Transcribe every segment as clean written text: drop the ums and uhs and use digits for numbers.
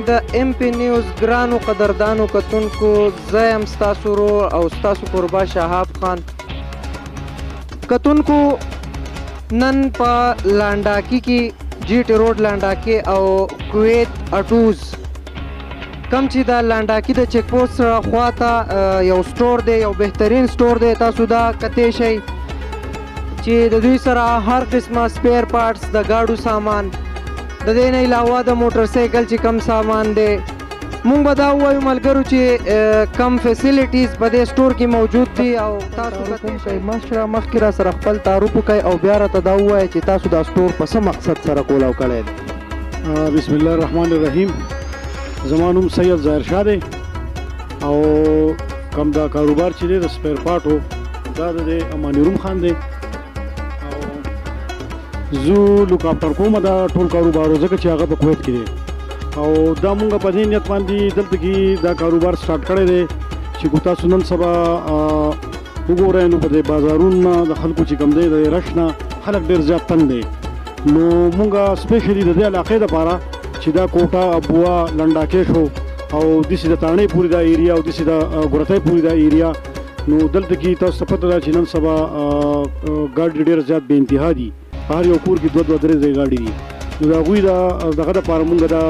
د ام پی نیوز ګرانو قدردانو کتونکو زه یم ستاسو ورور او ستاسو کوربه شهاب خان. کتونکو نن په لانډاکي کې جی ټي روډ لانډاکي او کویت اټوز کم چې د لانډاکي د چیک پوسټ سره خواته یو سټور دی، یو بهترین سټور دی. تاسو دا کتی شئ چې د دوی سره هر قسمه سپیر پارټس د ګاډو سامان، د دې نه علاوه د موټر سایکل چې کم سامان دی، مونږ به دا ووایو ملګرو چې کم فیسیلیټیز په دې سټور کې موجود دي. او تاسو کوم شی مخکې را سره خپل تعارف وکړئ او بیا راته دا ووایئ چې تاسو دا سټور په څه مقصد سره کولاو کړی دی. بسم الله الرحمن الرحیم. زما نوم سید ظاهر شاه دی او کم دا کاروبار چې دی د سپیر پارټو دا د اماني روم خان دی. زه لوک افټر کوم دا ټول کاروبار ځکه چې هغه په کویت کې دی او دا مونږ په دې نیت باندې دلته کې دا کاروبار سٹارټ کړی دی چې کو تاسو نن سبا وګورئ نو په دې بازارونو د خلکو چې کم دی د رش نه خلک ډېر زیات تنګ دی. نو مونږ سپیشلی د دې علاقې دپاره چې دا کوټه ابوا لنډاکې شو او داسې د تاڼۍ پورې دا ایریا او داسې د ګورتۍ پورې دا ایریا، نو دلته کې تاسو ته پته ده چې نن سبا ګاډي ډېر زیات بې انتها دي. هر یو کور کې دوه درې ځای ګاډي دي. نو د هغوی دغه دپاره مونږ دا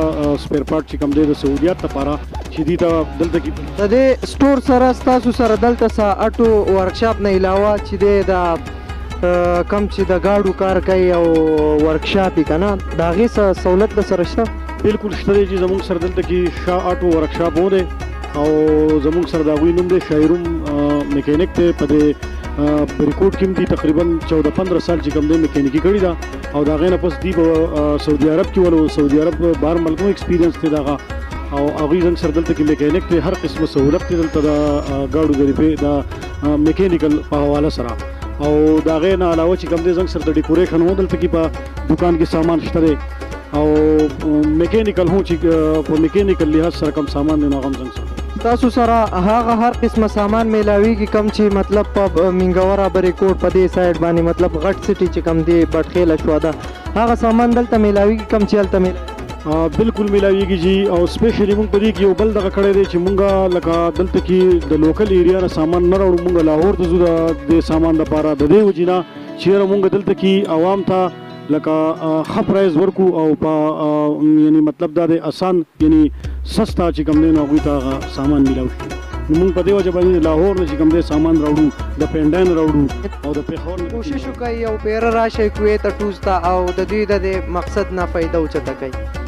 سپیر پارټ چې کوم دی د سہولیات دپاره چې دي ته دلته کې د دې سټور سره ستاسو سره دلته څه اټو ورکشاپ نه علاوه چې دی د کم چې د ګاډو کار کوي او ورکشاپ یې که نه د هغې څه سہولت در سره شته؟ بالکل شته دی چې زمونږ سره دلته کې شاه اټو ورکشاپ هم دی او زمونږ سره د هغوی نوم دی شاهروم میکینک دی. په دې بریکوټ کې هم دي تقریبا 14-15 سال چې کوم دی میکینیکي کړي ده او د هغې نه پس دی په سعودي عرب کې ولو سعودي عرب بهر ملکونو ایکسپیرینس دی دغه او هغوی زموږ سره دلته کې میکینیک دی. هر قسمه سهولت دی دلته د ګاډو د ریپیر د میکینیکل په حواله سره او د هغې نه علاوه چې کوم دی زموږ سره د ډیکوریشن هم دلته کې په دوکان کې سامان شته دی او میکینیکل هم چې په میکینیکل لحاظ سره کوم سامان دی نو هغه هم زموږ سره تاسو سره هغه هر قسمه سامان میلاویږي کم چې مطلب په منګوره بریکوټ په دې سایډ باندې مطلب غټ سټي چې کم دی بټخیله شوه ده هغه سامان دلته میلاویږي کم چې هلته میلاویږي؟ بالکل میلاویږي جی. او سپیشلی مونږ په دې کې یو بل دغه کړی دی چې مونږ لکه دلته کې د لوکل ایریا نه سامان نه راوړو. مونږ لاهور ته ځو د دې سامان دپاره د دې وجې نه چېرې مونږ دلته کې عوام ته لکه ښه پرایز ورکو او په یعنی مطلب دا دی آسان یعنی سستا چې کوم دی نو هغوی ته هغه سامان میلاو شي. نو مونږ په دې وجه باندې لاهور نه چې کوم دی سامان راوړو د پینډاین راوړو او د پېښور کوشش وکړئ او پیره راشئ کویت اټوز ته او د دوی د دې مقصد نه فایده اوچته کوئ.